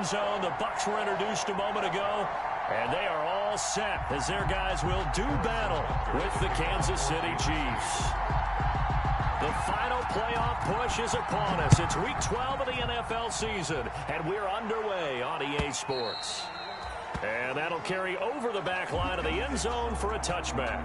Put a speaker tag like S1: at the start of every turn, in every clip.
S1: end zone. The Bucs were introduced a moment ago, and they are all set as their guys will do battle with the Kansas City Chiefs. The final playoff push is upon us. It's Week 12 of the NFL season, and we're underway on EA Sports. And that'll carry over the back line of the end zone for a touchback.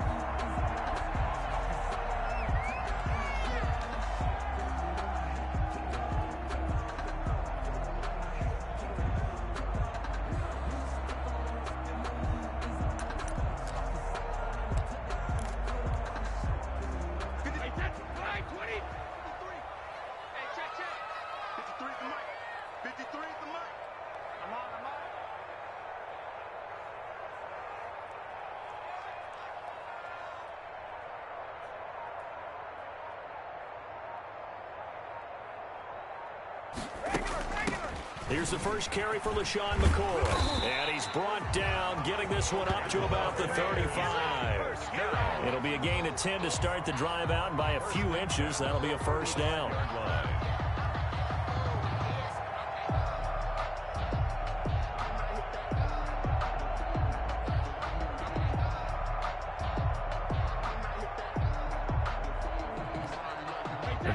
S1: Here's the first carry for LaShawn McCoy. And he's brought down, getting this one up to about the 35. It'll be a gain of 10 to start the drive out, and by a few inches, that'll be a first down.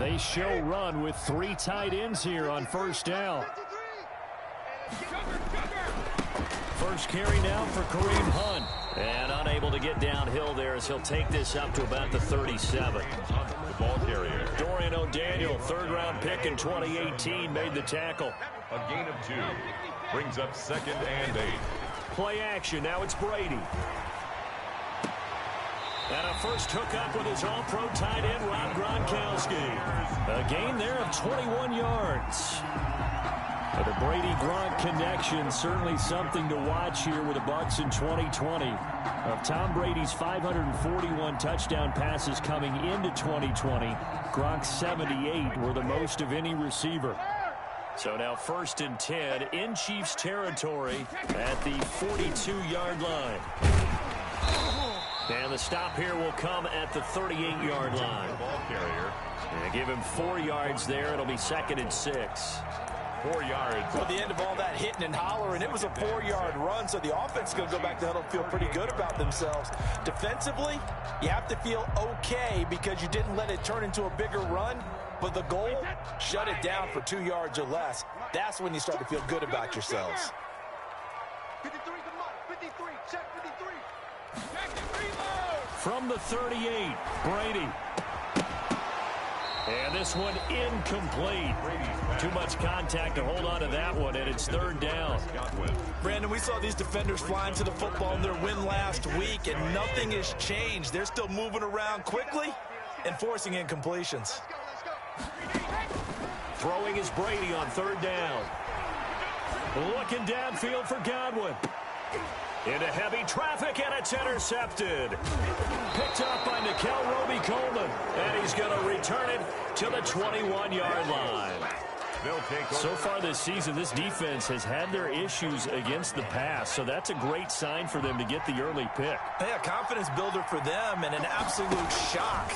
S1: They show run with 3 tight ends here on first down. First carry now for Kareem Hunt. And unable to get downhill there as he'll take this up to about the 37.
S2: The ball carrier.
S1: Dorian O'Daniel, third-round pick in 2018, made the tackle.
S2: A gain of 2. Brings up 2nd and 8.
S1: Play action. Now it's Brady. And a first hookup with his all-pro tight end, Rob Gronkowski. A gain there of 21 yards. The Brady-Gronk connection, certainly something to watch here with the Bucs in 2020. Of Tom Brady's 541 touchdown passes coming into 2020, Gronk's 78 were the most of any receiver. So now 1st and 10 in Chiefs territory at the 42-yard line. And the stop here will come at the 38-yard line.
S2: Ball carrier.
S1: And give him 4 yards there. It'll be 2nd and 6.
S2: 4 yards.
S3: At the end of all that hitting and hollering, it was a 4-yard run, so the offense is going to go back to huddle and feel pretty good about themselves. Defensively, you have to feel okay because you didn't let it turn into a bigger run, but the goal, shut it down for 2 yards or less. That's when you start to feel good about yourselves.
S4: 53, 53, check 53.
S1: From the 38, Brady. And this one incomplete. Too much contact to hold on to that one, and it's 3rd down.
S3: Brandon, we saw these defenders flying to the football in their win last week, and nothing has changed. They're still moving around quickly and forcing incompletions.
S1: Throwing is Brady on 3rd down. Looking downfield for Godwin. Into heavy traffic, and it's intercepted. Picked up by Nikel Roby-Coleman, and he's going to return it to the 21-yard line. So far this season, this defense has had their issues against the pass, so that's a great sign for them to get the early pick.
S3: Yeah, confidence builder for them, and an absolute shock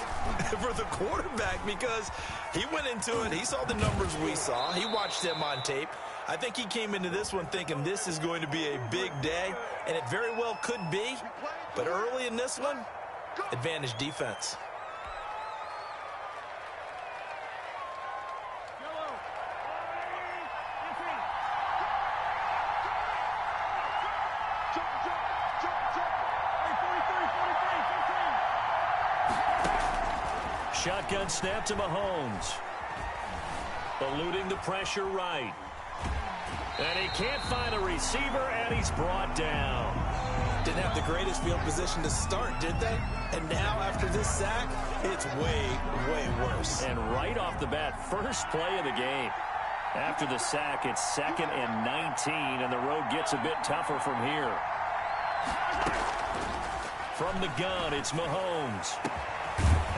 S3: for the quarterback because he went into it. He saw the numbers we saw. He watched them on tape. I think he came into this one thinking this is going to be a big day, and it very well could be. But early in this one, advantage defense.
S1: Shotgun snap to Mahomes. Eluding the pressure right. And he can't find a receiver, and he's brought down.
S3: Didn't have the greatest field position to start, did they? And now, after this sack, it's way, way worse.
S1: And right off the bat, first play of the game. After the sack, it's 2nd and 19, and the road gets a bit tougher from here. From the gun, it's Mahomes.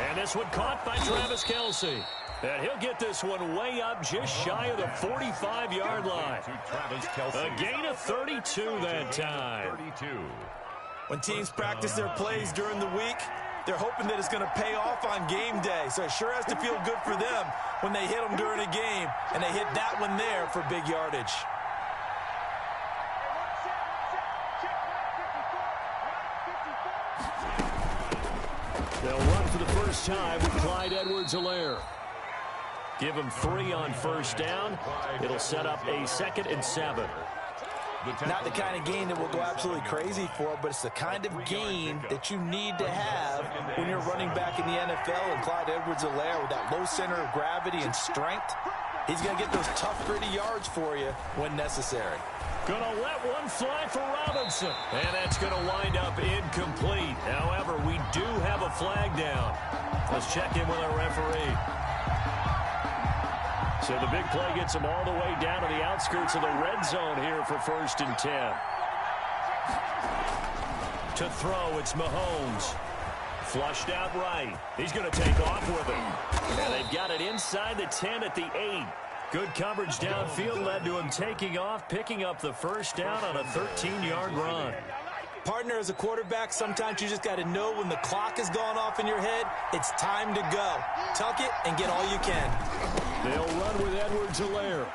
S1: And this one caught by Travis Kelce. And he'll get this one way up just shy of the 45-yard line. A gain of 32 that time.
S3: When teams practice their plays during the week, they're hoping that it's going to pay off on game day. So it sure has to feel good for them when they hit them during a game, and they hit that one there for big yardage.
S1: They'll run for the first time with Clyde Edwards-Helaire. Give him 3 on first down. It'll set up a 2nd and 7.
S3: Not the kind of gain that we'll go absolutely crazy for, but it's the kind of gain that you need to have when you're running back in the NFL. And Clyde Edwards-Helaire, with that low center of gravity and strength, he's going to get those tough, gritty yards for you when necessary.
S1: Gonna let one fly for Robinson. And that's gonna wind up incomplete. However, we do have a flag down. Let's check in with our referee. So the big play gets him all the way down to the outskirts of the red zone here for 1st and 10. To throw, it's Mahomes. Flushed out right. He's going to take off with it. And they've got it inside the 10 at the 8. Good coverage downfield led to him taking off, picking up the first down on a 13-yard run.
S3: Partner, as a quarterback, sometimes you just got to know when the clock has gone off in your head, it's time to go. Tuck it and get all you can.
S1: They'll run with Edwards-Helaire.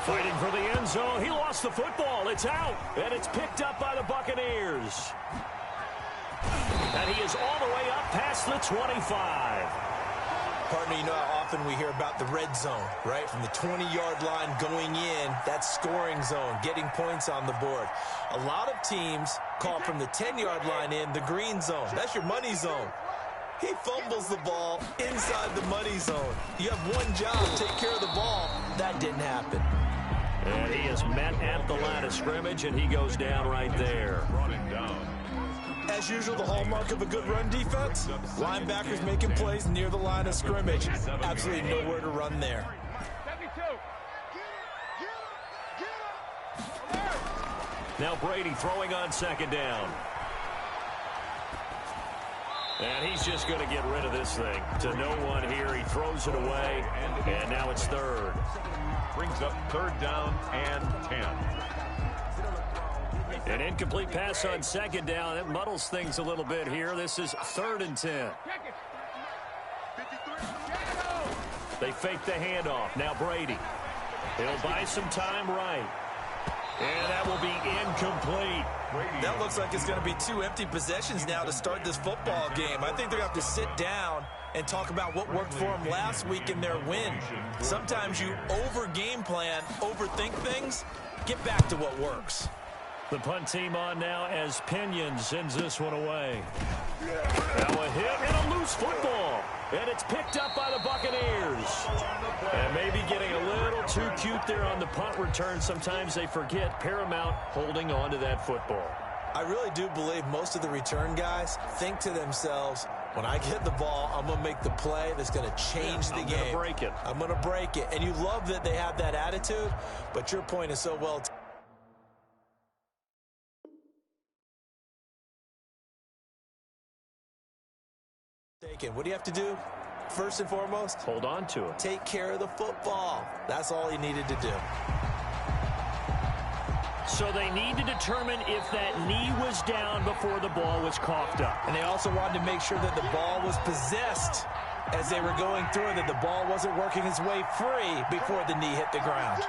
S1: Fighting for the end zone. He lost the football. It's out. And it's picked up by the Buccaneers. And he is all the way up past the 25.
S3: Partner, you know how often we hear about the red zone, right? From the 20-yard line going in, that scoring zone, getting points on the board. A lot of teams call from the 10-yard line in the green zone. That's your money zone. He fumbles the ball inside the money zone. You have one job, take care of the ball. That didn't happen.
S1: And he is met at the line of scrimmage, and he goes down right there.
S2: Running down.
S3: As usual, the hallmark of a good run defense, linebackers making plays near the line of scrimmage. Absolutely nowhere to run there.
S1: Now Brady throwing on 2nd down. And he's just going to get rid of this thing. To no one here. He throws it away, and now it's 3rd.
S2: Brings up 3rd down and 10.
S1: An incomplete pass on 2nd down. It muddles things a little bit here. This is 3rd and 10. They fake the handoff. Now Brady. He'll buy some time right. And that will be incomplete.
S3: That looks like it's going to be 2 empty possessions now to start this football game. I think they're going to have to sit down and talk about what worked for them last week in their win. Sometimes you over-game plan, overthink things. Get back to what works.
S1: The punt team on now as Pinion sends this one away. Now a hit and a loose football. And it's picked up by the Buccaneers. And maybe getting a little too cute there on the punt return. Sometimes they forget Paramount holding on to that football.
S3: I really do believe most of the return guys think to themselves, when I get the ball, I'm going to make the play that's going to change the game.
S1: I'm going to break it.
S3: I'm going to break it. And you love that they have that attitude, but your point is so well taken. What do you have to do? First and foremost,
S1: hold on to it.
S3: Take care of the football. That's all he needed to do.
S1: So they need to determine if that knee was down before the ball was coughed up.
S3: And they also wanted to make sure that the ball was possessed as they were going through it, that the ball wasn't working its way free before the knee hit the ground.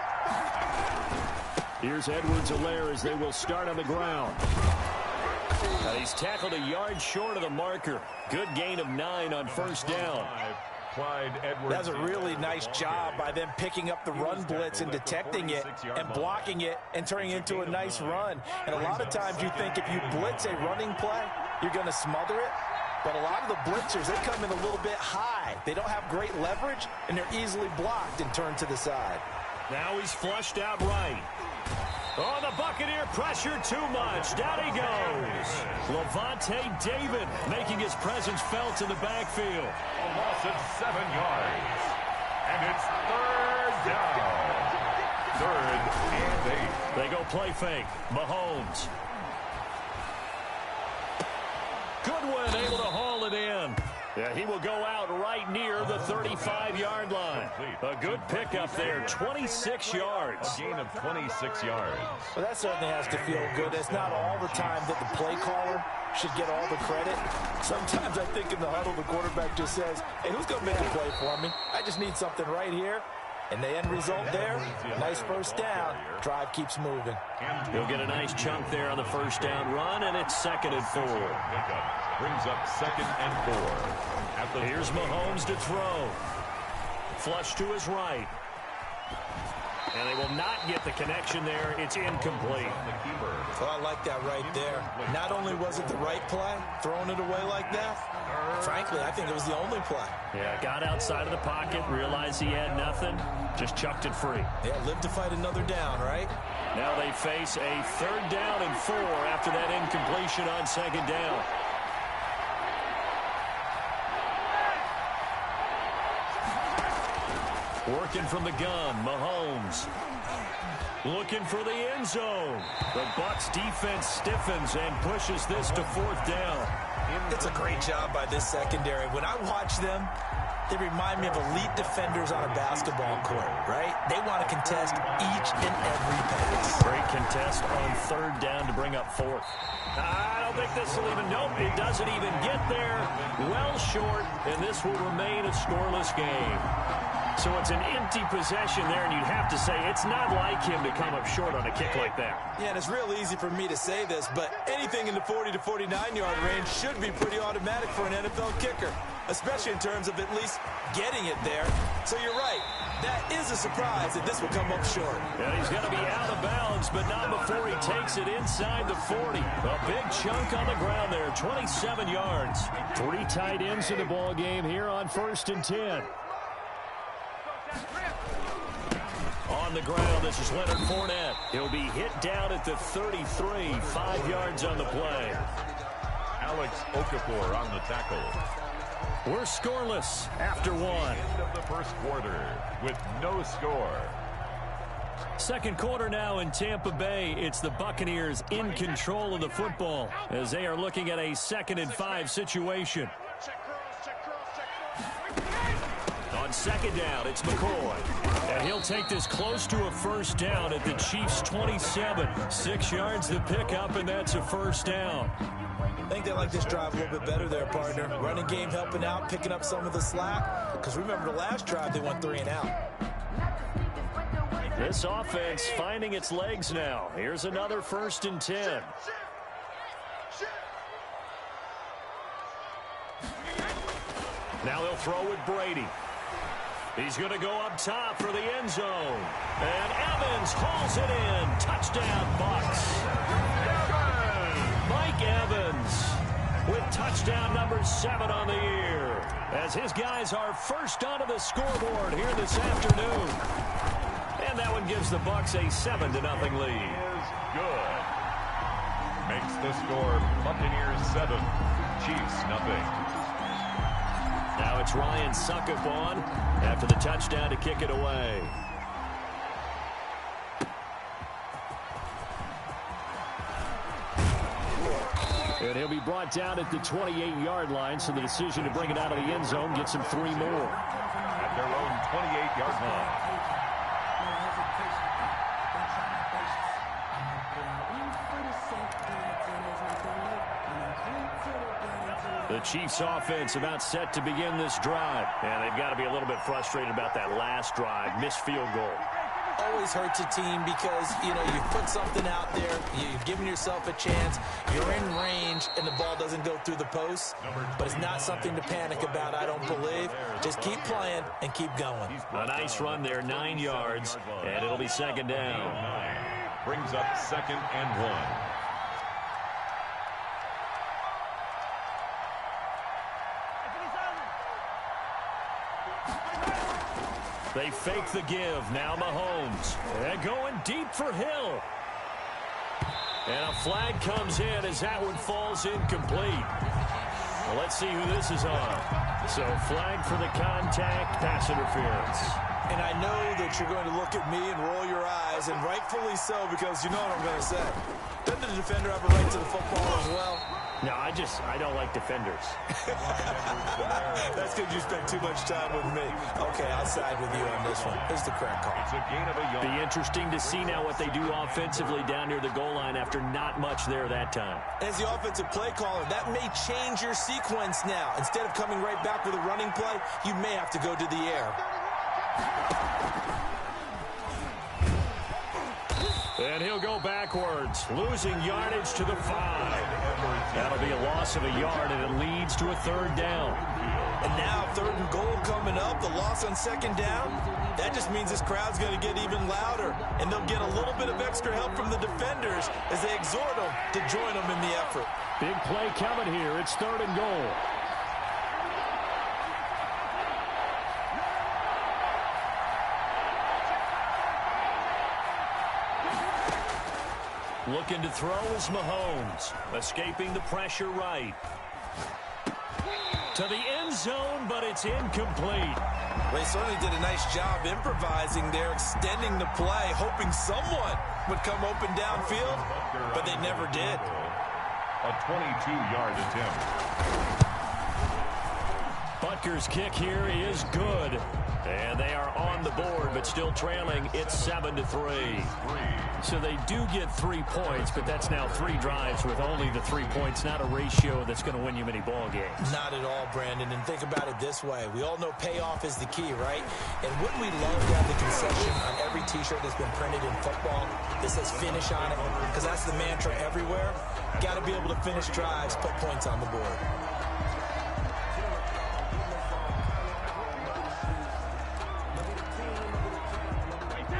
S1: Here's Edwards-Helaire as they will start on the ground. He's tackled a yard short of the marker. Good gain of 9 on first down.
S2: Clyde Edwards.
S3: That's a really nice job by them picking up the run blitz and detecting it and blocking it and turning it into a nice run. And a lot of times you think if you blitz a running play, you're going to smother it. But a lot of the blitzers, they come in a little bit high. They don't have great leverage, and they're easily blocked and turned to the side.
S1: Now he's flushed out right. Oh, the Buccaneer pressure too much. Down he goes. Levante David making his presence felt in the backfield.
S2: A loss of 7 yards. And it's 3rd down. 3rd and 8.
S1: They go play fake. Mahomes. Goodwin able to haul it in. Yeah, he will go out right near the 35-yard line. A good pickup there, 26 yards.
S2: A gain of 26 yards.
S3: Well, that certainly has to feel good. It's not all the time that the play caller should get all the credit. Sometimes I think in the huddle, the quarterback just says, hey, who's going to make a play for me? I just need something right here. And the end result there, nice first down. Drive keeps moving.
S1: He'll get a nice chunk there on the first down run, and it's 2nd and 4.
S2: Brings up 2nd and 4.
S1: Here's Mahomes to throw. Flush to his right. And they will not get the connection there. It's incomplete.
S3: Well, I like that right there. Not only was it the right play, throwing it away like that, frankly, I think it was the only play.
S1: Yeah, got outside of the pocket, realized he had nothing, just chucked it free.
S3: Yeah, live to fight another down, right?
S1: Now they face a 3rd down and 4 after that incompletion on 2nd down. Working from the gun, Mahomes. Looking for the end zone. The Bucs defense stiffens and pushes this to 4th down.
S3: It's a great job by this secondary. When I watch them, they remind me of elite defenders on a basketball court, right? They want to contest each and every pass.
S1: Great contest on 3rd down to bring up 4th. I don't think this will even, nope, it doesn't even get there. Well short, and this will remain a scoreless game. So it's an empty possession there, and you'd have to say it's not like him to come up short on a kick like that.
S3: Yeah, and it's real easy for me to say this, but anything in the 40 to 49-yard range should be pretty automatic for an NFL kicker, especially in terms of at least getting it there. So you're right. That is a surprise that this will come up short.
S1: Yeah, he's going to be out of bounds, but not before he takes it inside the 40. A big chunk on the ground there, 27 yards. 3 tight ends in the ball game here on 1st and 10. On the ground, this is Leonard Fournette. He'll be hit down at the 33, 5 yards on the play.
S2: Alex Okafor on the tackle.
S1: We're scoreless after 1.
S2: End of the first quarter with no score.
S1: 2nd quarter now in Tampa Bay. It's the Buccaneers in control of the football as they are looking at a 2nd and 5 situation. On 2nd down, it's McCoy. And he'll take this close to a 1st down at the Chiefs' 27. 6 yards the pickup, and that's a 1st down.
S3: I think they like this drive a little bit better there, partner. Running game helping out, picking up some of the slack. Because remember the last drive, they went 3 and out.
S1: This offense finding its legs now. Here's another 1st and 10. Now they'll throw with Brady. He's going to go up top for the end zone. And Evans hauls it in. Touchdown, Bucs. Mike Evans with touchdown number 7 on the year. As his guys are first onto the scoreboard here this afternoon. And that one gives the Bucs a 7-0 lead.
S2: Is good. Makes the score Buccaneers 7, Chiefs 0.
S1: Now it's Ryan Suckup on after the touchdown to kick it away. And he'll be brought down at the 28-yard line, so the decision to bring it out of the end zone gets him 3 more.
S2: At their own 28-yard line.
S1: The Chiefs offense about set to begin this drive. And they've got to be a little bit frustrated about that last drive. Missed field goal.
S3: Always hurts a team because, you know, you put something out there, you've given yourself a chance, you're in range, and the ball doesn't go through the post. But it's not something to panic about, I don't believe. Just keep playing and keep going.
S1: A nice run there, 9 yards, and it'll be 2nd down.
S2: Brings up 2nd and 1.
S1: They fake the give. Now Mahomes. And going deep for Hill. And a flag comes in as that one falls incomplete. Well, let's see who this is on. So flag for the contact, pass interference.
S3: And I know that you're going to look at me and roll your eyes, and rightfully so, because you know what I'm going to say. Doesn't the defender have a right to the football as well?
S1: No, I don't like defenders.
S3: That's because you spent too much time with me. Okay, I'll side with you on this one. It's the correct call.
S2: It's a gain of a yard.
S1: Be interesting to see now what they do offensively down near the goal line after not much there that time.
S3: As the offensive play caller, that may change your sequence now. Instead of coming right back with a running play, you may have to go to the air.
S1: And he'll go backwards, losing yardage to the 5. That'll be a loss of a yard, and it leads to a 3rd down.
S3: And now 3rd and goal coming up, the loss on 2nd down. That just means this crowd's going to get even louder, and they'll get a little bit of extra help from the defenders as they exhort them to join them in the effort.
S1: Big play coming here. It's 3rd and goal. Looking to throw is Mahomes, escaping the pressure right. To the end zone, but it's incomplete.
S3: They certainly did a nice job improvising there, extending the play, hoping someone would come open downfield, but they never did.
S2: A 22-yard attempt.
S1: Butker's kick here is good. And they are on the board, but still trailing. It's 7-3. So they do get 3 points, but that's now 3 drives with only the 3 points, not a ratio that's going to win you many ball games.
S3: Not at all, Brandon. And think about it this way. We all know payoff is the key, right? And wouldn't we love to have the concession on every T-shirt that's been printed in football that says finish on it? Because that's the mantra everywhere. Got to be able to finish drives, put points on the board.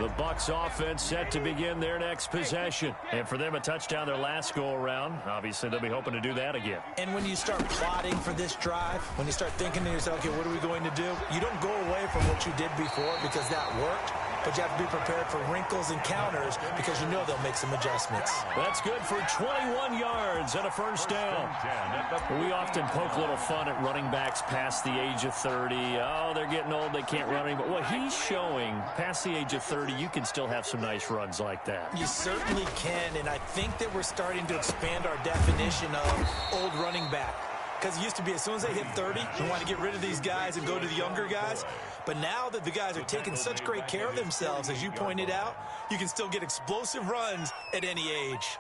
S1: The Bucs offense set to begin their next possession. And for them, a touchdown their last go-around. Obviously, they'll be hoping to do that again.
S3: And when you start plotting for this drive, when you start thinking to yourself, okay, what are we going to do? You don't go away from what you did before because that worked. But you have to be prepared for wrinkles and counters because you know they'll make some adjustments.
S1: That's good for 21 yards and a 1st down. We often poke a little fun at running backs past the age of 30. Oh, they're getting old, they can't run anymore. Well, he's showing past the age of 30, you can still have some nice runs like that.
S3: You certainly can, and I think that we're starting to expand our definition of old running back. Because it used to be as soon as they hit 30, you want to get rid of these guys and go to the younger guys. But now that the guys are taking such great care of themselves, as you pointed out, you can still get explosive runs at any age.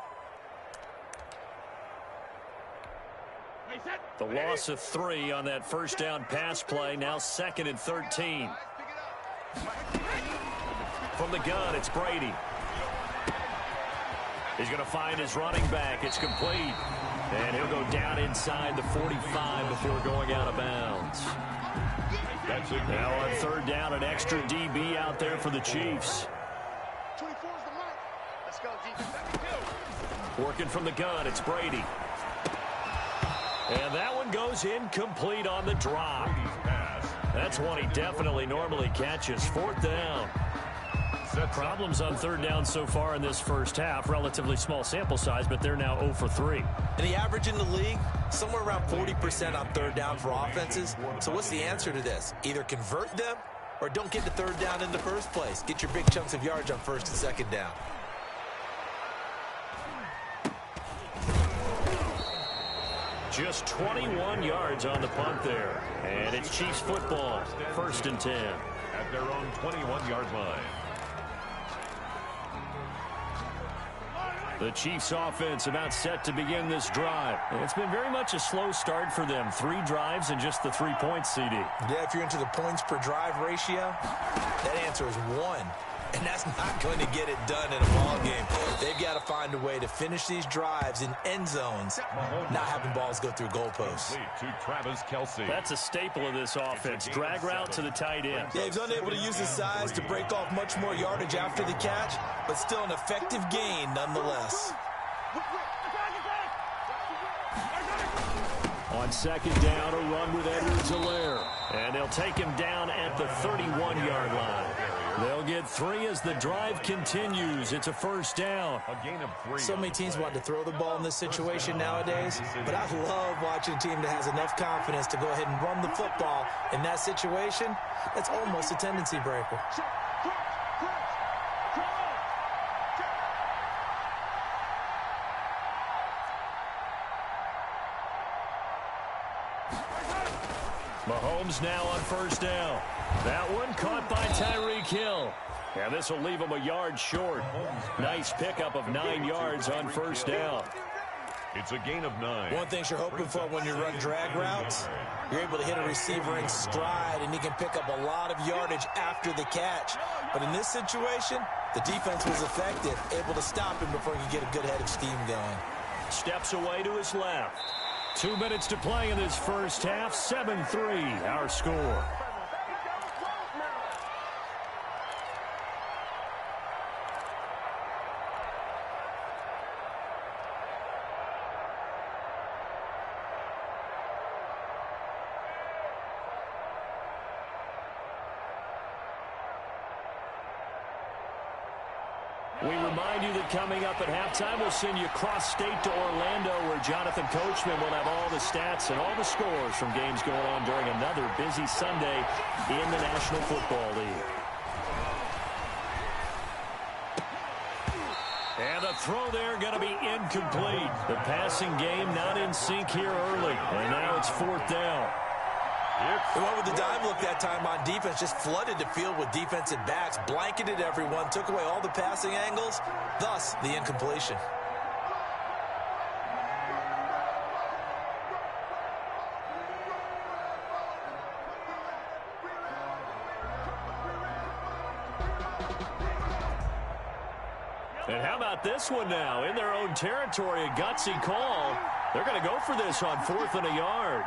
S1: The loss of 3 on that 1st down pass play, now 2nd and 13. From the gun, it's Brady. He's going to find his running back. It's complete. And he'll go down inside the 45 before going out of bounds. Now on 3rd down, an extra DB out there for the Chiefs.
S4: 24's the mark. Let's go, defense.
S1: Working from the gun, it's Brady. And that one goes incomplete on the drop. That's one he definitely normally catches. 4th down. Problems on 3rd down so far in this 1st half. Relatively small sample size, but they're now 0 for 3.
S3: And the average in the league, somewhere around 40% on 3rd down for offenses. So what's the answer to this? Either convert them or don't get to 3rd down in the first place. Get your big chunks of yards on 1st and 2nd down.
S1: Just 21 yards on the punt there. And it's Chiefs football. 1st and 10.
S2: At their own 21-yard line.
S1: The Chiefs offense about set to begin this drive. It's been very much a slow start for them. 3 drives and just the 3 points, CD.
S3: Yeah, if you're into the points per drive ratio, that answer is 1. And that's not going to get it done in a ball game. They've got to find a way to finish these drives in end zones, not having balls go through goalposts.
S2: To Travis Kelce.
S1: That's a staple of this offense. Drag route to the tight end.
S3: Yeah, he's unable to use his size to break off much more yardage after the catch, but still an effective gain nonetheless.
S1: On 2nd down, a run with Edwards-Helaire. And they'll take him down at the 31-yard line. They'll get 3 as the drive continues. It's a 1st down.
S2: A gain of 3.
S3: So many teams want to throw the ball in this situation nowadays, but I love watching a team that has enough confidence to go ahead and run the football in that situation. That's almost a tendency breaker.
S1: Mahomes now on 1st down. That one caught by Tyreek Hill. And this will leave him a yard short. Nice pickup of 9 yards on 1st down.
S2: It's a gain of 9.
S3: One thing you're hoping for when you run drag routes, you're able to hit a receiver in stride, and he can pick up a lot of yardage after the catch. But in this situation, the defense was effective, able to stop him before he could get a good head of steam going.
S1: Steps away to his left. 2 minutes to play in this first half. 7-3, our score. We remind you that coming up at halftime, we'll send you cross-state to Orlando, where Jonathan Coachman will have all the stats and all the scores from games going on during another busy Sunday in the National Football League. And the throw there going to be incomplete. The passing game not in sync here early, and now it's 4th down.
S3: They went with the dive look that time on defense, just flooded the field with defensive backs, blanketed everyone, took away all the passing angles, thus the incompletion.
S1: And how about this one now? In their own territory, a gutsy call. They're going to go for this on 4th and a yard.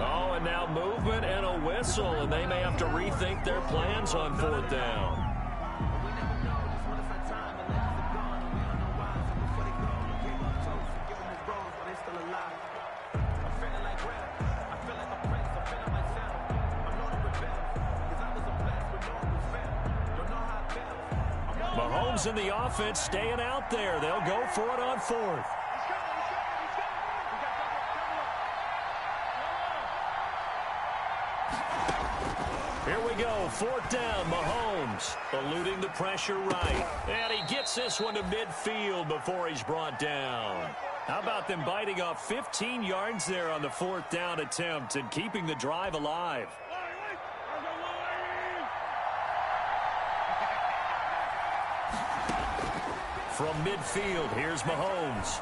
S1: Oh, and now movement and a whistle, and they may have to rethink their plans on 4th down. Mahomes and the offense staying out there. They'll go for it on 4th. Here we go, 4th down, Mahomes eluding the pressure right. And he gets this one to midfield before he's brought down. How about them biting off 15 yards there on the 4th down attempt and keeping the drive alive? From midfield, here's Mahomes.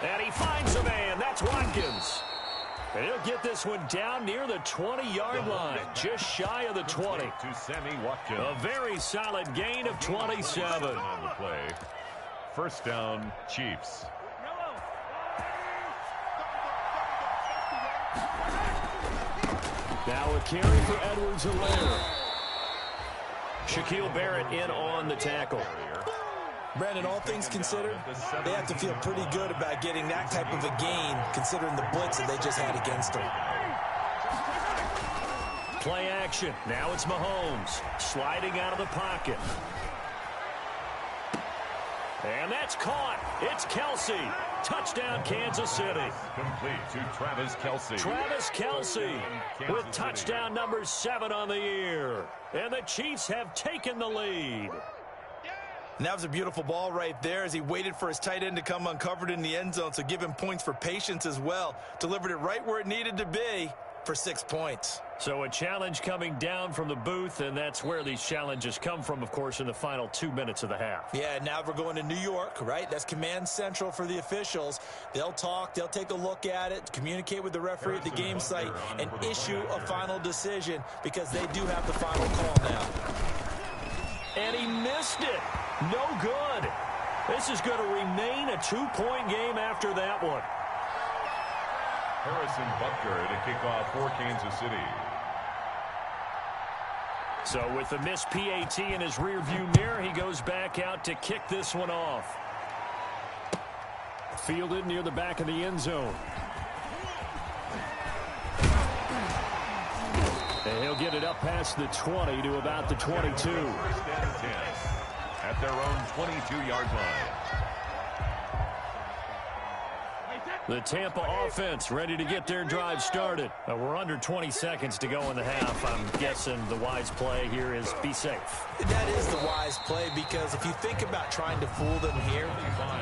S1: And he finds a man. That's Watkins. And he'll get this one down near the 20-yard line, just shy of the 20.
S2: To Sammy Watkins.
S1: A very solid gain of 27.
S2: On the play. 1st down, Chiefs.
S1: Now a carry for Edwards-Helaire. Shaquille Barrett in on the tackle.
S3: Brandon, all things considered, they have to feel pretty good about getting that type of a gain, considering the blitz that they just had against them.
S1: Play action. Now it's Mahomes sliding out of the pocket. And that's caught. It's Kelsey. Touchdown, Kansas City.
S2: Complete to Travis Kelce.
S1: Travis Kelce with touchdown number 7 on the year. And the Chiefs have taken the lead.
S3: And that was a beautiful ball right there as he waited for his tight end to come uncovered in the end zone, so give him points for patience as well. Delivered it right where it needed to be for 6 points.
S1: So a challenge coming down from the booth, and that's where these challenges come from, of course, in the final 2 minutes of the half.
S3: Yeah, now we're going to New York, right? That's command central for the officials. They'll talk, they'll take a look at it, communicate with the referee at the game site, and issue a final decision because they do have the final call now.
S1: And he missed it. No good. This is going to remain a 2-point game after that one.
S2: Harrison Butker to kick off for Kansas City.
S1: So with the missed PAT in his rearview mirror, he goes back out to kick this one off. Fielded near the back of the end zone. And he'll get it up past the 20 to about the 22.
S2: 1st and 10 at their own 22-yard line.
S1: The Tampa offense ready to get their drive started. We're under 20 seconds to go in the half. I'm guessing the wise play here is be safe.
S3: That is the wise play, because if you think about trying to fool them here,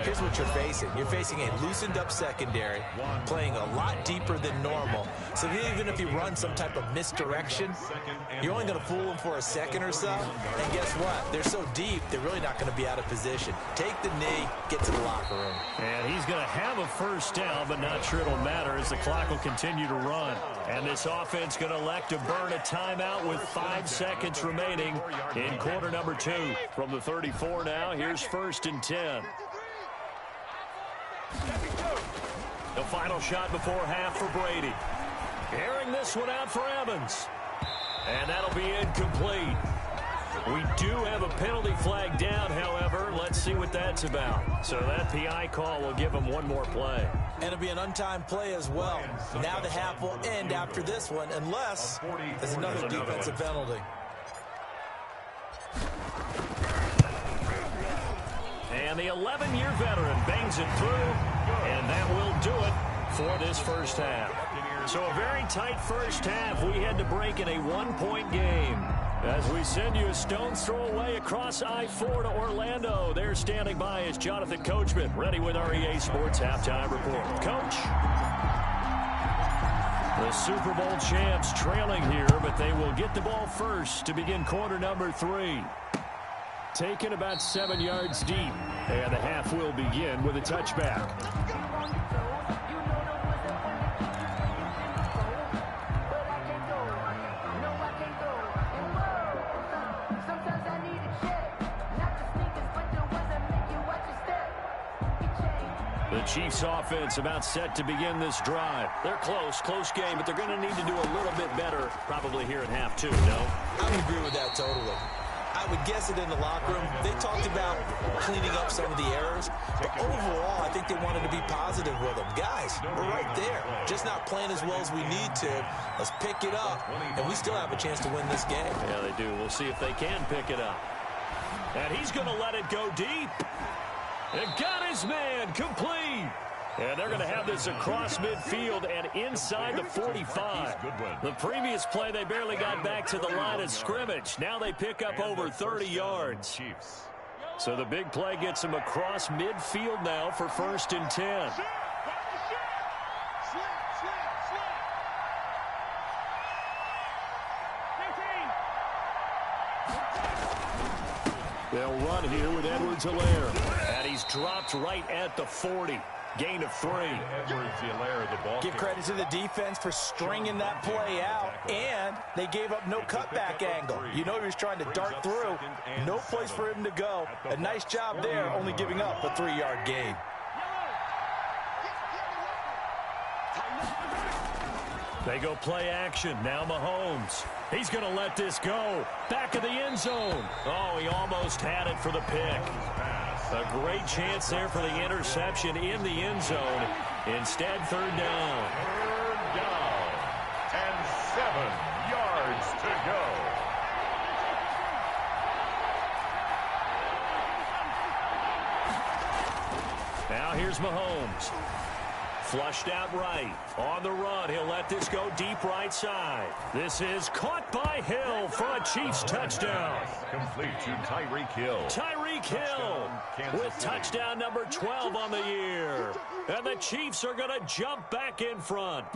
S3: here's what you're facing. You're facing a loosened up secondary, playing a lot deeper than normal. So even if you run some type of misdirection, you're only going to fool them for a second or so. And guess what? They're so deep, they're really not going to be out of position. Take the knee, get to the locker room.
S1: And he's going to have a first down, but not sure it'll matter as the clock will continue to run. And this offense going to elect to burn a timeout with 5 seconds remaining in quarter number 2. From the 34 now, here's 1st and 10. The final shot before half for Brady. Airing this one out for Evans. And that'll be incomplete. We do have a penalty flag down, however. Let's see what that's about. So that PI call will give him one more play.
S3: And it'll be an untimed play as well. Now the half will end after this one, unless there's another defensive penalty.
S1: And the 11-year veteran bangs it through, and that will do it for this first half. So a very tight first half. We had to break in a 1-point game. As we send you a stone's throw away across I-4 to Orlando. There standing by is Jonathan Coachman, ready with our EA Sports Halftime Report. Coach? The Super Bowl champs trailing here, but they will get the ball first to begin quarter number 3. Taken about 7 yards deep, and the half will begin with a touchback. The Chiefs offense about set to begin this drive. They're close game, but they're going to need to do a little bit better probably here in half 2, no?
S3: I would agree with that totally. I would guess it in the locker room. They talked about cleaning up some of the errors, but overall, I think they wanted to be positive with them. Guys, we're right there. Just not playing as well as we need to. Let's pick it up, and we still have a chance to win this game.
S1: Yeah, they do. We'll see if they can pick it up. And he's going to let it go deep. And got his man complete. And they're going to have this across midfield and inside the 45. The previous play, they barely got back to the line of scrimmage. Now they pick up over 30 yards. So the big play gets them across midfield now for 1st and 10. They'll run here with Edwards-Helaire. And he's dropped right at the 40. Gain of 3.
S3: Give credit to the defense for stringing that play out, and they gave up no cutback angle. You know he was trying to dart through. No place for him to go. A nice job there, only giving up a 3-yard gain.
S1: They go play action. Now Mahomes. He's going to let this go. Back of the end zone. Oh, he almost had it for the pick. A great chance there for the interception in the end zone. Instead, 3rd down.
S2: 3rd down. And 7 yards to go.
S1: Now here's Mahomes. Flushed out right. On the run, he'll let this go deep right side. This is caught by Hill for a Chiefs touchdown.
S2: Complete to Tyreek Hill.
S1: Tyreek Hill with touchdown number 12 on the year. And the Chiefs are going to jump back in front.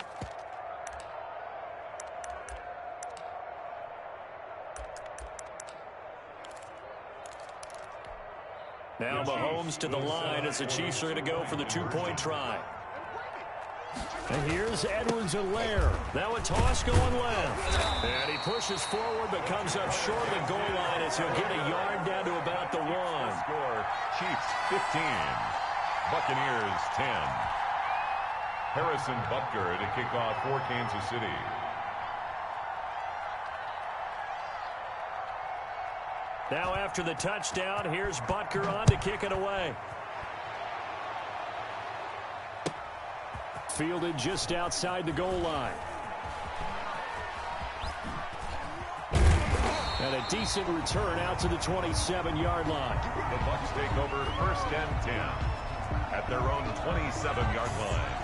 S1: Now Mahomes to the line as the Chiefs are going to go for the 2-point try. And here's Edwards-Helaire. Now a toss going left. And he pushes forward but comes up short of the goal line as he'll get a yard down to about the 1.
S2: Score, Chiefs 15, Buccaneers 10. Harrison Butker to kick off for Kansas City.
S1: Now after the touchdown, here's Butker on to kick it away. Fielded just outside the goal line. And a decent return out to the 27-yard line.
S2: The Bucs take over 1st and 10. at their own 27-yard line.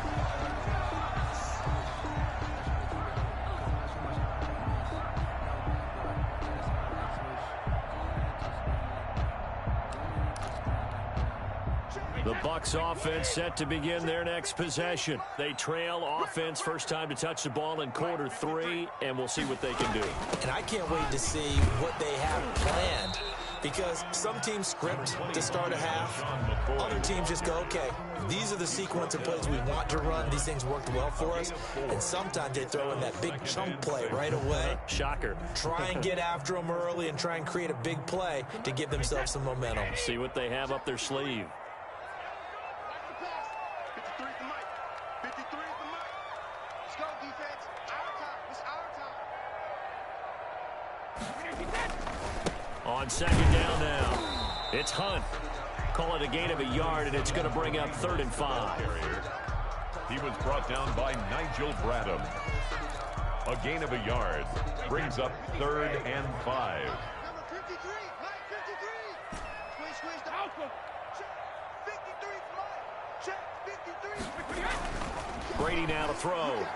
S1: The Bucs offense set to begin their next possession. They trail offense, first time to touch the ball in quarter 3, and we'll see what they can do.
S3: And I can't wait to see what they have planned, because some teams script to start a half. Other teams just go, okay, these are the sequence of plays we want to run. These things worked well for us. And sometimes they throw in that big chunk play right away.
S1: Shocker.
S3: Try and get after them early and try and create a big play to give themselves some momentum.
S1: See what they have up their sleeve.
S4: 53 is the mic. 53 is the mic. Let's go, defense. Our time. It's our time.
S1: On second down now, it's Hunt. Call it a gain of a yard, and it's going to bring up 3rd and 5.
S2: He was brought down by Nigel Bradham. A gain of a yard brings up 3rd and 5.
S4: Number 53. Mike 53. Squeeze the outcome. Check. 53 is Mike. Check. 53.
S1: Brady now to throw.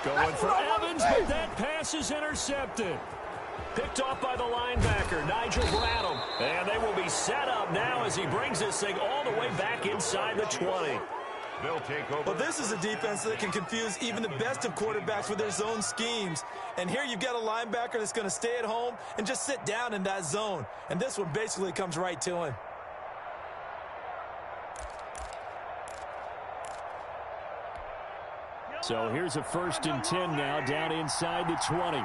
S1: Going for Evans, but that pass is intercepted. Picked off by the linebacker, Nigel Bradham. And they will be set up now as he brings this thing all the way back inside the 20.
S2: They'll take over.
S3: Well, this is a defense that can confuse even the best of quarterbacks with their zone schemes. And here you've got a linebacker that's going to stay at home and just sit down in that zone. And this one basically comes right to him.
S1: So here's a 1st and 10 now, down inside the 20.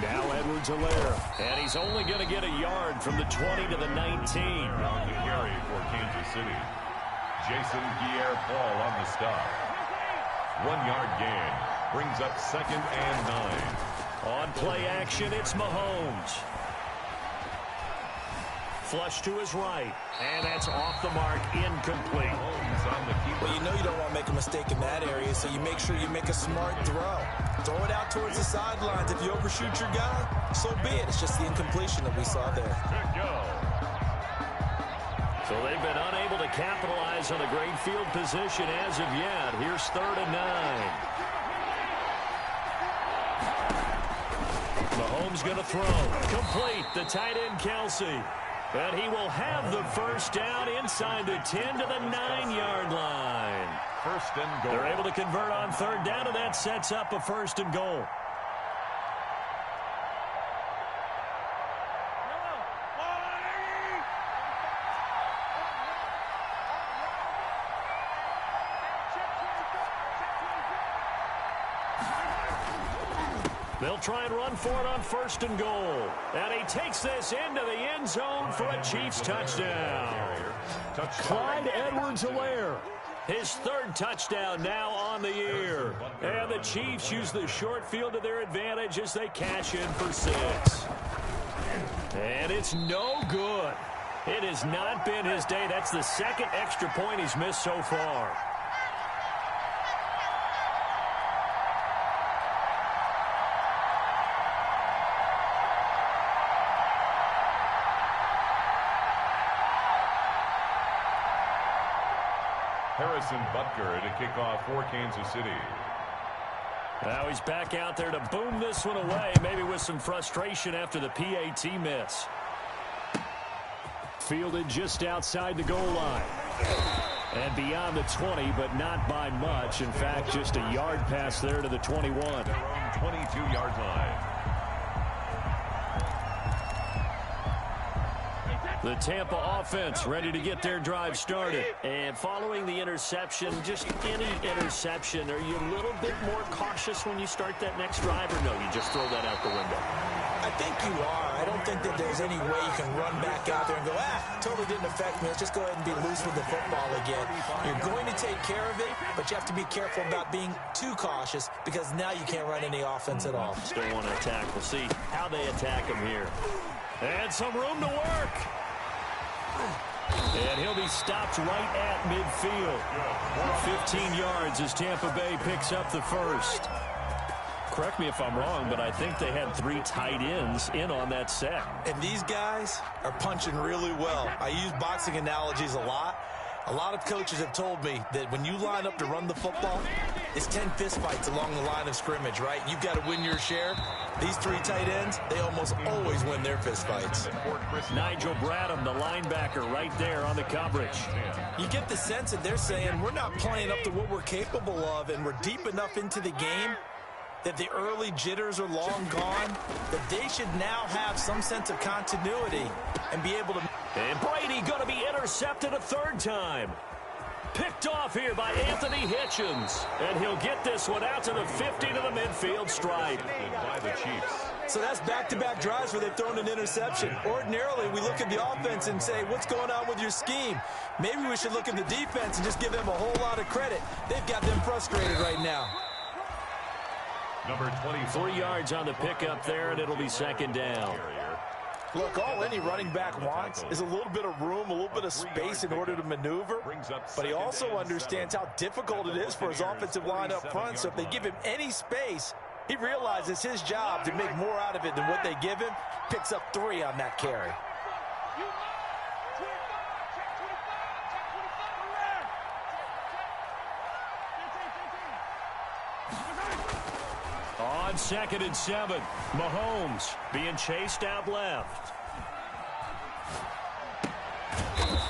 S1: Now Edwards-Helaire, and he's only going to get a yard from the 20 to the 19.
S2: Around the carry for Kansas City. Jason Pierre-Paul on the stop. 1-yard gain brings up 2nd and 9.
S1: On play action, it's Mahomes. Flush to his right, and that's off the mark, incomplete.
S3: Well, you know you don't want to make a mistake in that area, so you make sure you make a smart throw. Throw it out towards the sidelines. If you overshoot your guy, so be it. It's just the incompletion that we saw there.
S2: Good go.
S1: So they've been unable to capitalize on a great field position as of yet. Here's 3rd and 9. Mahomes going to throw. Complete. The tight end, Kelsey. And he will have the first down inside the 10 to the 9-yard line.
S2: 1st and goal.
S1: They're able to convert on 3rd down, and that sets up a 1st and goal. They'll try and run for it on 1st and goal. And he takes this into the end zone for a Chiefs touchdown. Clyde Edwards-Helaire, his 3rd touchdown now on the year. And the Chiefs use the short field to their advantage as they cash in for 6. And it's no good. It has not been his day. That's the 2nd extra point he's missed so far.
S2: Harrison Butker to kick off for Kansas City.
S1: Now he's back out there to boom this one away, maybe with some frustration after the PAT miss. Fielded just outside the goal line. And beyond the 20, but not by much. In fact, just a yard pass there to the 21.
S2: Their own 22-yard line.
S1: The Tampa offense ready to get their drive started. And following the interception, just any interception, are you a little bit more cautious when you start that next drive, or no, you just throw that out the window?
S3: I think you are. I don't think that there's any way you can run back out there and go, totally didn't affect me. Let's just go ahead and be loose with the football again. You're going to take care of it, but you have to be careful about being too cautious because now you can't run any offense at all.
S1: Still want to attack. We'll see how they attack him here. And some room to work. And he'll be stopped right at midfield. 15 yards as Tampa Bay picks up the 1st. Correct me if I'm wrong, but I think they had 3 tight ends in on that set.
S3: And these guys are punching really well. I use boxing analogies a lot. A lot of coaches have told me that when you line up to run the football, it's 10 fistfights along the line of scrimmage, right? You've got to win your share. These 3 tight ends, they almost always win their fistfights.
S1: Nigel Bradham, the linebacker, right there on the coverage.
S3: You get the sense that they're saying we're not playing up to what we're capable of, and we're deep enough into the game that the early jitters are long gone, that they should now have some sense of continuity and be able to...
S1: And Brady going to be intercepted a 3rd time. Picked off here by Anthony Hitchens. And he'll get this one out to the 50 to the midfield stripe.
S2: By the Chiefs.
S3: So that's back-to-back drives where they've thrown an interception. Ordinarily, we look at the offense and say, what's going on with your scheme? Maybe we should look at the defense and just give them a whole lot of credit. They've got them frustrated right now.
S2: Number 20.
S1: 3 yards on the pickup there, and it'll be 2nd down.
S3: Look, all any running back wants is a little bit of room, a little bit of space in order to maneuver. But he also understands how difficult it is for his offensive line up front. So if they give him any space, he realizes his job to make more out of it than what they give him. Picks up 3 on that carry.
S1: On 2nd and 7, Mahomes being chased out left.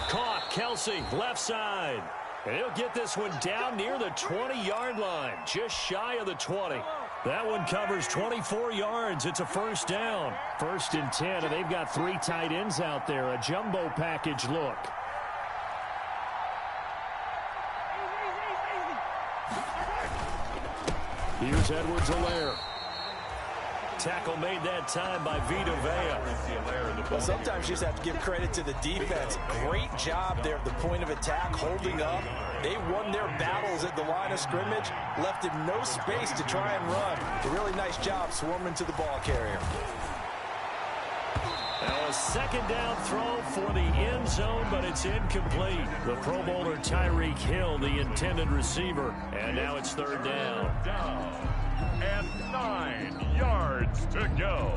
S1: Caught, Kelsey, left side. And he'll get this one down near the 20-yard line, just shy of the 20. That one covers 24 yards. It's a 1st down. 1st and 10, and they've got 3 tight ends out there. A jumbo package look. Here's Edwards-Helaire. Tackle made that time by Vita Vea.
S3: Well, sometimes you just have to give credit to the defense. Great job there at the point of attack, holding up. They won their battles at the line of scrimmage, left him no space to try and run. A really nice job swarming to the ball carrier.
S1: Now a 2nd down throw for the end zone, but it's incomplete. The Pro Bowler Tyreek Hill, the intended receiver. And now it's 3rd down.
S2: And 9 yards to go.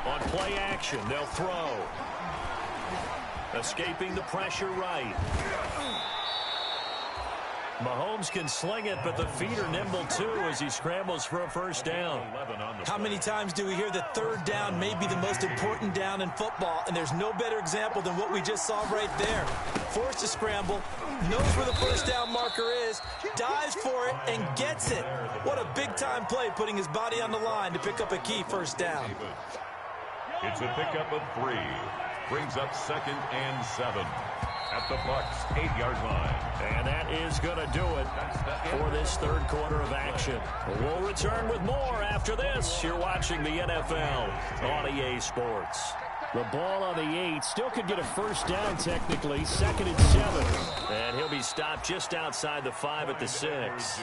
S1: On play action, they'll throw. Escaping the pressure right. Mahomes can sling it, but the feet are nimble too as he scrambles for a 1st down.
S3: How many times do we hear that 3rd down may be the most important down in football, and there's no better example than what we just saw right there. Forced to scramble, knows where the 1st down marker is, dives for it, and gets it. What a big-time play, putting his body on the line to pick up a key 1st down.
S2: It's a pickup of 3. Brings up 2nd and 7. At the Bucs' 8-yard line.
S1: And that is going to do it for this 3rd quarter of action. We'll return with more after this. You're watching the NFL on EA Sports. The ball on the 8. Still could get a 1st down technically. 2nd and 7. And he'll be stopped just outside the 5 at the 6.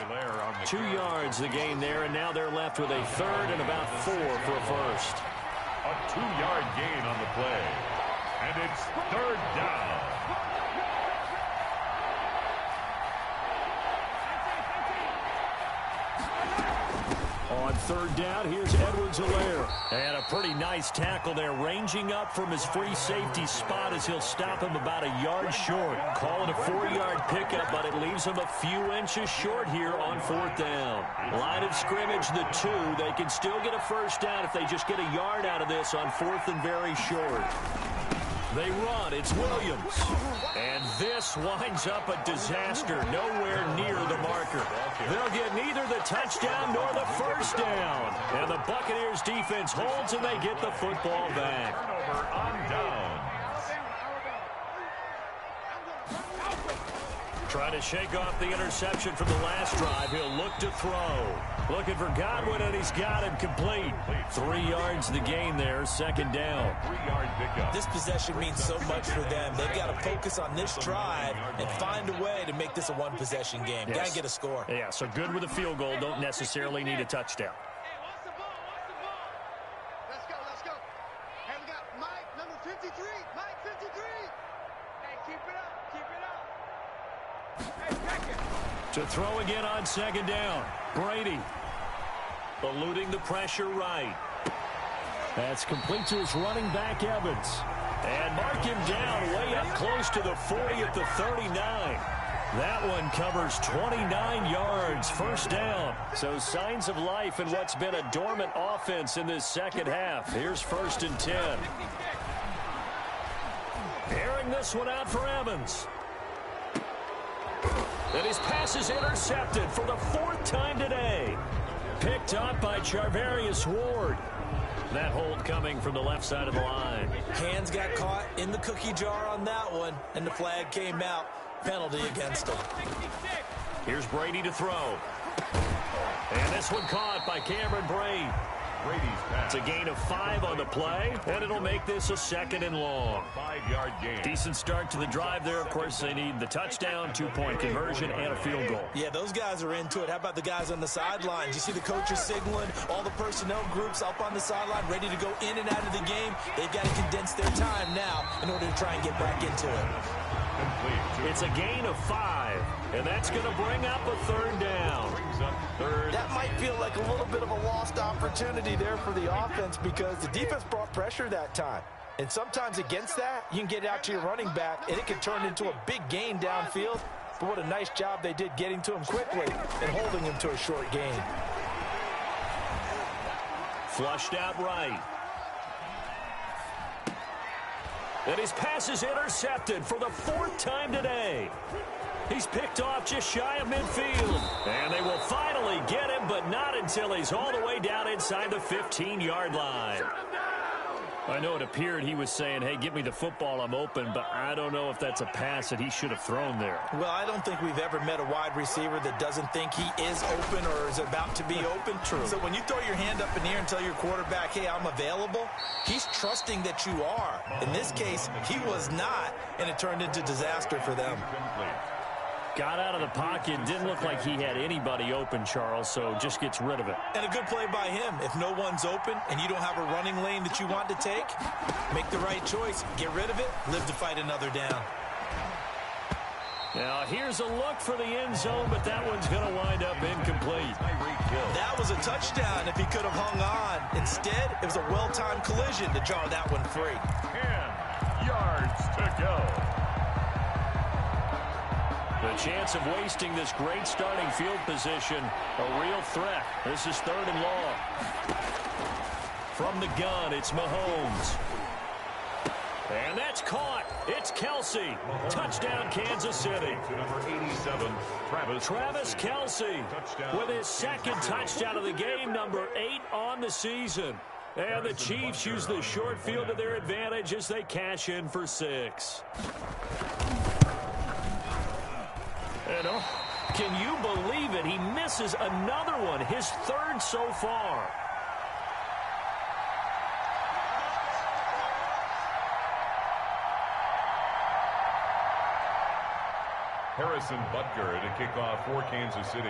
S1: 2 yards the gain there, and now they're left with a 3rd and about 4 for a 1st.
S2: A 2-yard gain on the play. And it's 3rd down.
S1: On 3rd down, here's Edwards-Helaire. And a pretty nice tackle there, ranging up from his free safety spot as he'll stop him about a yard short. Call it a 4-yard pickup, but it leaves him a few inches short here on 4th down. Line of scrimmage, the 2. They can still get a 1st down if they just get a yard out of this on 4th and very short. They run. It's Williams. And this winds up a disaster. Nowhere near the marker. They'll get neither the touchdown nor the 1st down. And the Buccaneers defense holds and they get the football back.
S2: Turnover on down.
S1: Trying to shake off the interception from the last drive. He'll look to throw. Looking for Godwin, and he's got him complete. 3 yards the gain there, 2nd down.
S2: 3-yard pickup.
S3: This possession means so much for them. They've got to focus on this drive and find a way to make this a one-possession game.
S1: Yes.
S3: Got to get a score.
S1: Yeah, so good with a field goal. Don't necessarily need a touchdown.
S4: Let's go, let's go.
S1: To throw again on second down. Brady eluding the pressure right. That's complete to his running back, Evans. And mark him down way up close to the 40 at the 39. That one covers 29 yards, first down. So signs of life in what's been a dormant offense in this second half. Here's 1st and 10. Airing this one out for Evans. And his pass is intercepted for the 4th time today. Picked up by Charvarius Ward. That hold coming from the left side of the line.
S3: Hands got caught in the cookie jar on that one, and the flag came out. Penalty against him.
S1: Here's Brady to throw. And this one caught by Cameron Brate.
S2: Brady's pass.
S1: It's a gain of 5 on the play, and it'll make this a 2nd and long.
S2: 5-yard gain.
S1: Decent start to the drive there. Of course, they need the touchdown, 2-point conversion, and a field goal.
S3: Yeah, those guys are into it. How about the guys on the sidelines? You see the coaches signaling, all the personnel groups up on the sideline, ready to go in and out of the game. They've got to condense their time now in order to try and get back into it.
S1: It's a gain of 5, and that's going to bring up a 3rd down.
S3: That might feel like a little bit of a lost opportunity there for the offense because the defense brought pressure that time. And sometimes against that, you can get it out to your running back, and it can turn into a big gain downfield. But what a nice job they did getting to him quickly and holding him to a short gain.
S1: Flushed out right. And his pass is intercepted for the 4th time today. He's picked off just shy of midfield. And they will finally get him, but not until he's all the way down inside the 15-yard line. I know it appeared he was saying, hey, give me the football, I'm open, but I don't know if that's a pass that he should have thrown there.
S3: Well, I don't think we've ever met a wide receiver that doesn't think he is open or is about to be open. True. So when you throw your hand up in the air and tell your quarterback, hey, I'm available, he's trusting that you are. In this case, he was not, and it turned into disaster for them.
S1: Got out of the pocket. Didn't look like he had anybody open, Charles, so just gets rid of it.
S3: And a good play by him. If no one's open and you don't have a running lane that you want to take, make the right choice. Get rid of it. Live to fight another down.
S1: Now, here's a look for the end zone, but that one's going to wind up incomplete.
S3: That was a touchdown if he could have hung on. Instead, it was a well-timed collision to jar that one free.
S2: 10 yards to go.
S1: The chance of wasting this great starting field position, a real threat. This is 3rd and long. From the gun, it's Mahomes. And that's caught. It's Kelsey. Touchdown, Kansas City.
S2: To number 87,
S1: Travis Kelsey with his 2nd touchdown of the game, number 8 on the season. And the Chiefs use the short field to their advantage as they cash in for 6. And can you believe it? He misses another one, his 3rd so far.
S2: Harrison Butker to kick off for Kansas City.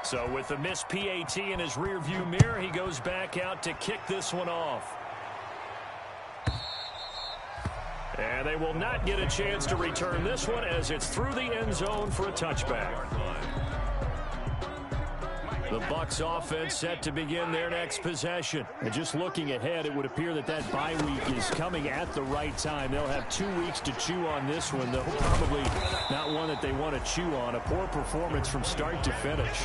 S1: So with the missed PAT in his rearview mirror, he goes back out to kick this one off. And they will not get a chance to return this one as it's through the end zone for a touchback. The Bucs offense set to begin their next possession. And just looking ahead, it would appear that that bye week is coming at the right time. They'll have 2 weeks to chew on this one, though probably not one that they want to chew on. A poor performance from start to finish.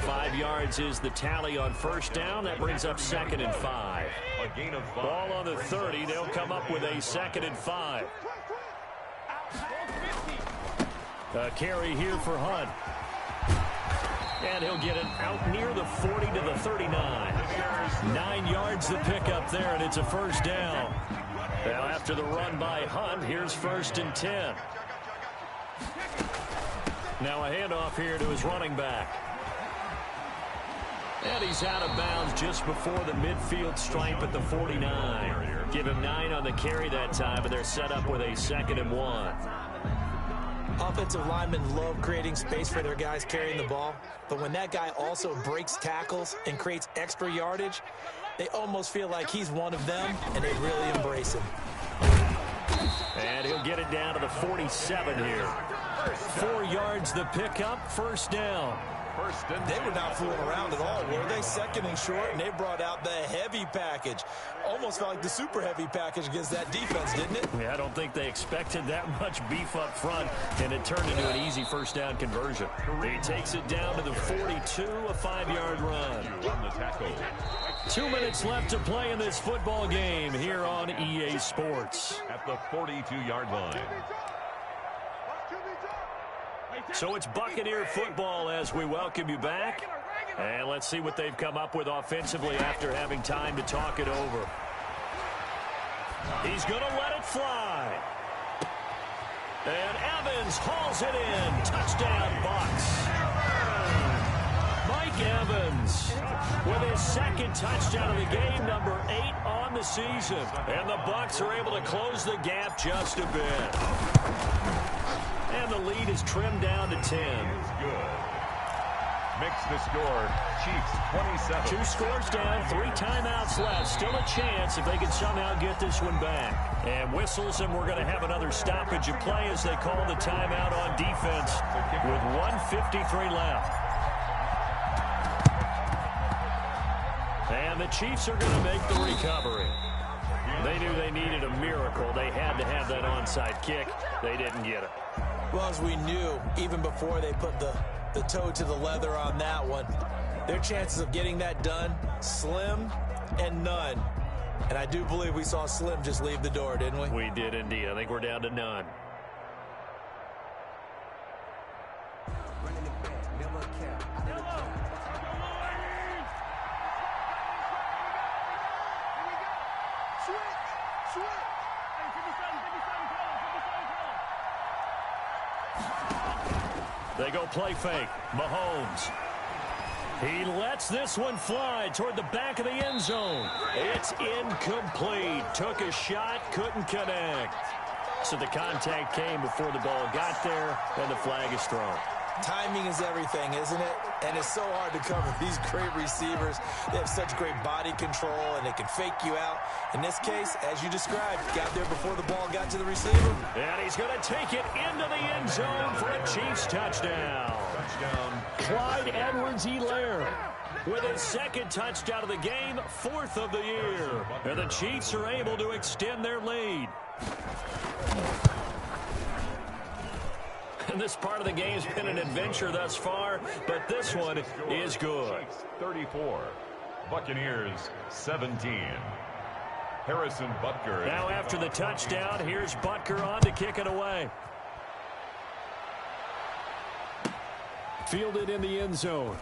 S1: 5 yards is the tally on 1st down. That brings up 2nd and 5.
S2: A gain of 5.
S1: Ball on the 30. They'll come up with a 2nd and 5. A carry here for Hunt. And he'll get it out near the 40 to the 39. 9 yards the pickup there, and it's a 1st down. Now after the run by Hunt, here's 1st and 10. Now a handoff here to his running back. And he's out of bounds just before the midfield stripe at the 49. Give him 9 on the carry that time, but they're set up with a 2nd and 1.
S3: Offensive linemen love creating space for their guys carrying the ball, but when that guy also breaks tackles and creates extra yardage, they almost feel like he's one of them, and they really embrace him.
S1: And he'll get it down to the 47 here. 4 yards the pickup, first down.
S3: They were not fooling around at all, were they? Second and short, and they brought out the heavy package. Almost felt like the super heavy package against that defense, didn't it?
S1: Yeah, I don't think they expected that much beef up front, and it turned into an easy first down conversion. He takes it down to the 42, a 5-yard run. 2 minutes left to play in this football game here on EA Sports.
S2: At the 42-yard line.
S1: So it's Buccaneer football as we welcome you back. And let's see what they've come up with offensively after having time to talk it over. He's going to let it fly. And Evans hauls it in. Touchdown, Bucs. Mike Evans with his second touchdown of the game, number 8 on the season. And the Bucs are able to close the gap just a bit. And the lead is trimmed down to 10.
S2: Good. Makes the score Chiefs 27.
S1: 2 scores down, 3 timeouts left. Still a chance if they can somehow get this one back. And whistles, and we're going to have another stoppage of play as they call the timeout on defense with 1:53 left. And the Chiefs are going to make the recovery. They knew they needed a miracle. They had to have that onside kick. They didn't get it.
S3: Well, as we knew, even before they put the toe to the leather on that one, their chances of getting that done, slim and none. And I do believe we saw Slim just leave the door, didn't we?
S1: We did indeed. I think we're down to none. They go play fake. Mahomes. He lets this one fly toward the back of the end zone. It's incomplete. Took a shot, couldn't connect. So the contact came before the ball got there, and the flag is thrown.
S3: Timing is everything, isn't it? And it's so hard to cover these great receivers. They have such great body control, and they can fake you out. In this case, as you described, got there before the ball got to the receiver.
S1: And he's going to take it into the end zone for a Chiefs touchdown. Clyde Edwards-Helaire with his second touchdown of the game, 4th of the year. And the Chiefs are able to extend their lead. And this part of the game's been an adventure thus far, but this one is good.
S2: 34, Buccaneers 17. Harrison Butker.
S1: Now after the touchdown, here's Butker on to kick it away. Fielded in the end zone.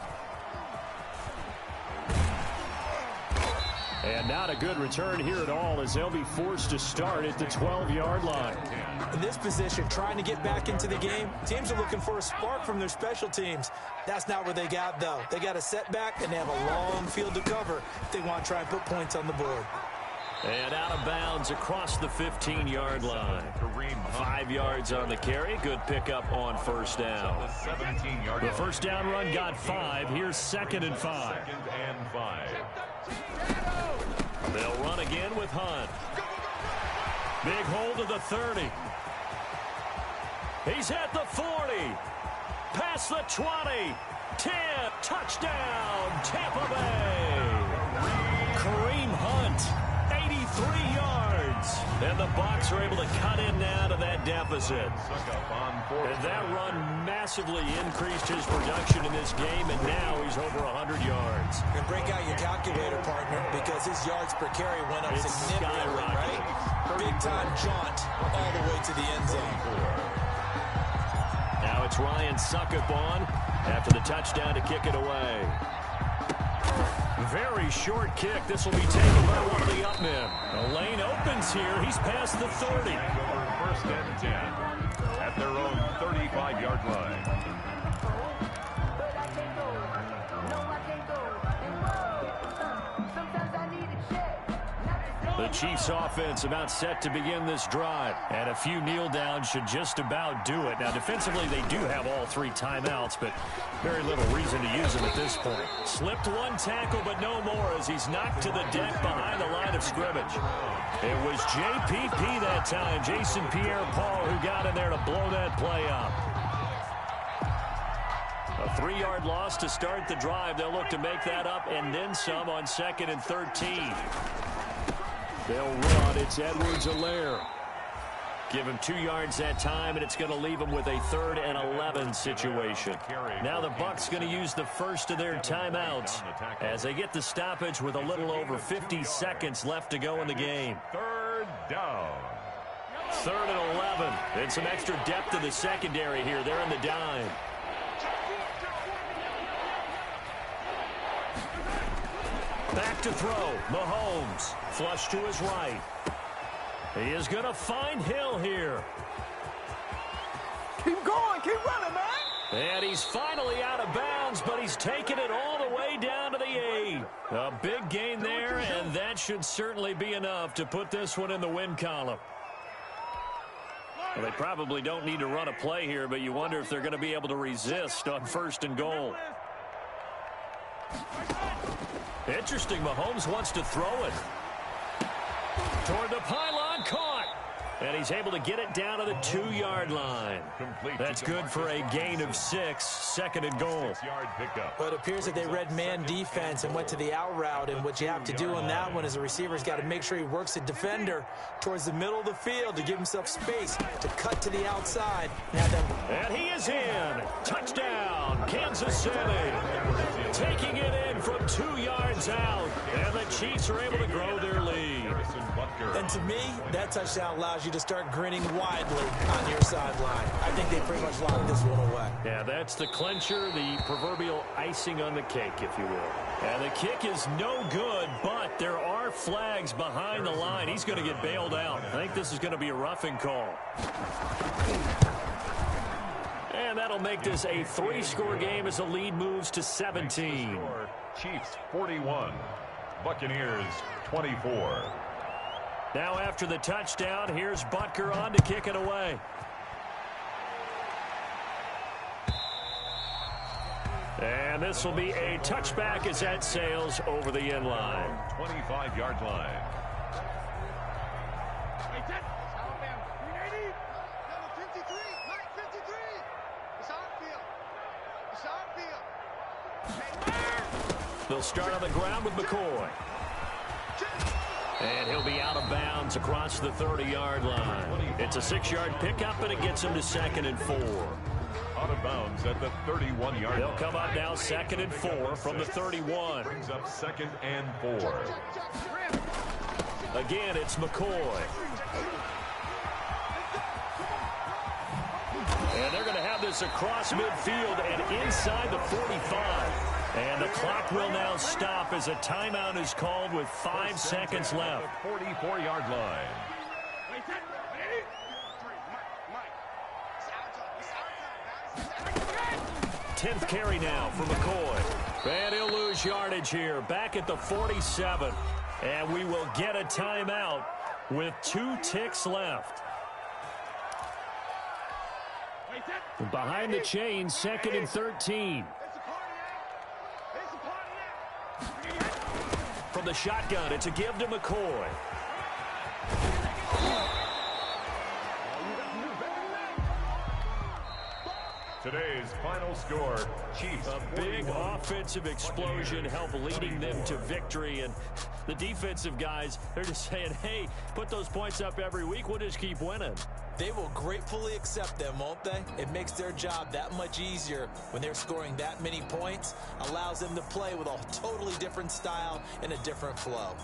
S1: And not a good return here at all as they'll be forced to start at the 12-yard line.
S3: In this position, trying to get back into the game, teams are looking for a spark from their special teams. That's not what they got, though. They got a setback, and they have a long field to cover if they want to try and put points on the board.
S1: And out of bounds across the 15-yard line. 5 yards on the carry. Good pickup on first down. The first down run got 5. Here's 2nd and 5.
S2: 2nd and 5.
S1: They'll run again with Hunt. Big hold of the 30. He's at the 40. Past the 20. 10. Touchdown, Tampa Bay. Kareem Hunt, 83 yards. And the Bucs are able to cut in now to that deficit. And that run massively increased his production in this game, and now he's over 100 yards.
S3: And break out your calculator, partner, because his yards per carry went up significantly, right? Big-time jaunt all the way to the end zone.
S1: Now it's Ryan Suckup on after the touchdown to kick it away. Very short kick. This will be taken by one of the up men. The lane opens here. He's past the 30.
S2: First and 10 at their own 35-yard line.
S1: The Chiefs offense about set to begin this drive. And a few kneel downs should just about do it. Now, defensively, they do have all 3 timeouts, but very little reason to use them at this point. Slipped one tackle, but no more as he's knocked to the deck behind the line of scrimmage. It was JPP that time, Jason Pierre-Paul, who got in there to blow that play up. A 3-yard loss to start the drive. They'll look to make that up and then some on 2nd and 13. They'll run. It's Edwards-Helaire. Give him 2 yards that time, and it's going to leave him with a 3rd and 11 situation. Now the Bucs going to use the first of their timeouts as they get the stoppage with a little over 50 seconds left to go in the game.
S2: 3rd down.
S1: 3rd and 11. And some extra depth to the secondary here. They're in the dime. Back to throw. Mahomes. Flush to his right. He is going to find Hill here.
S5: Keep going. Keep running, man.
S1: And he's finally out of bounds, but he's taken it all the way down to the 8. A big gain there, and that should certainly be enough to put this one in the win column. Well, they probably don't need to run a play here, but you wonder if they're going to be able to resist on 1st and goal. Interesting, Mahomes wants to throw it. Toward the pylon, caught. And he's able to get it down to the 2-yard line. That's good for a gain of 6, 2nd and goal.
S2: 6-yard pickup.
S3: But it appears that they read man defense and went to the out route. And what you have to do on that one is the receiver's got to make sure he works the defender towards the middle of the field to give himself space to cut to the outside.
S1: And he is in. Touchdown, Kansas City. Taking it in from 2 yards out. And the Chiefs are able to grow their lead.
S3: And to me, that touchdown allows you to start grinning widely on your sideline. I think they pretty much locked this one away.
S1: Yeah, that's the clincher, the proverbial icing on the cake, if you will. And the kick is no good, but there are flags behind the line. He's going to get bailed out. I think this is going to be a roughing call. And that'll make this a 3-score game as the lead moves to 17.
S2: Chiefs 41, Buccaneers 24.
S1: Now after the touchdown, here's Butker on to kick it away. And this will be a touchback as that sails over the end line.
S2: 25-yard line.
S1: They'll start on the ground with McCoy. And he'll be out of bounds across the 30-yard line. It's a 6-yard pickup, and it gets him to 2nd and 4.
S2: Out of bounds at the 31-yard line.
S1: They'll come up now 2nd and 4 from the 31.
S2: Brings up 2nd and 4.
S1: Again, it's McCoy. And they're going to have this across midfield and inside the 45. And the clock will now stop as a timeout is called with 5 seconds left.
S2: 44-yard line.
S1: 10th carry now for McCoy. And he'll lose yardage here. Back at the 47. And we will get a timeout with 2 ticks left. Behind the chain, 2nd and 13. From the shotgun, it's a give to McCoy.
S2: Today's final score, Chiefs.
S1: A big offensive explosion helped leading them to victory. And the defensive guys, they're just saying, hey, put those points up every week. We'll just keep winning.
S3: They will gratefully accept them, won't they? It makes their job that much easier when they're scoring that many points. Allows them to play with a totally different style and a different flow.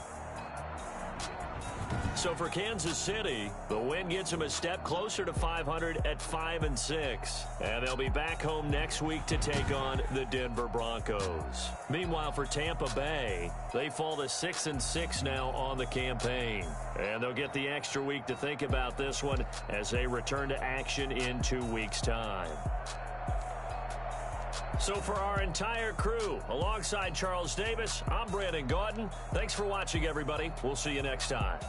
S1: So for Kansas City, the win gets them a step closer to 500 at 5-6. And they'll be back home next week to take on the Denver Broncos. Meanwhile, for Tampa Bay, they fall to 6-6 now on the campaign. And they'll get the extra week to think about this one as they return to action in 2 weeks' time. So for our entire crew, alongside Charles Davis, I'm Brandon Gaudin. Thanks for watching, everybody. We'll see you next time.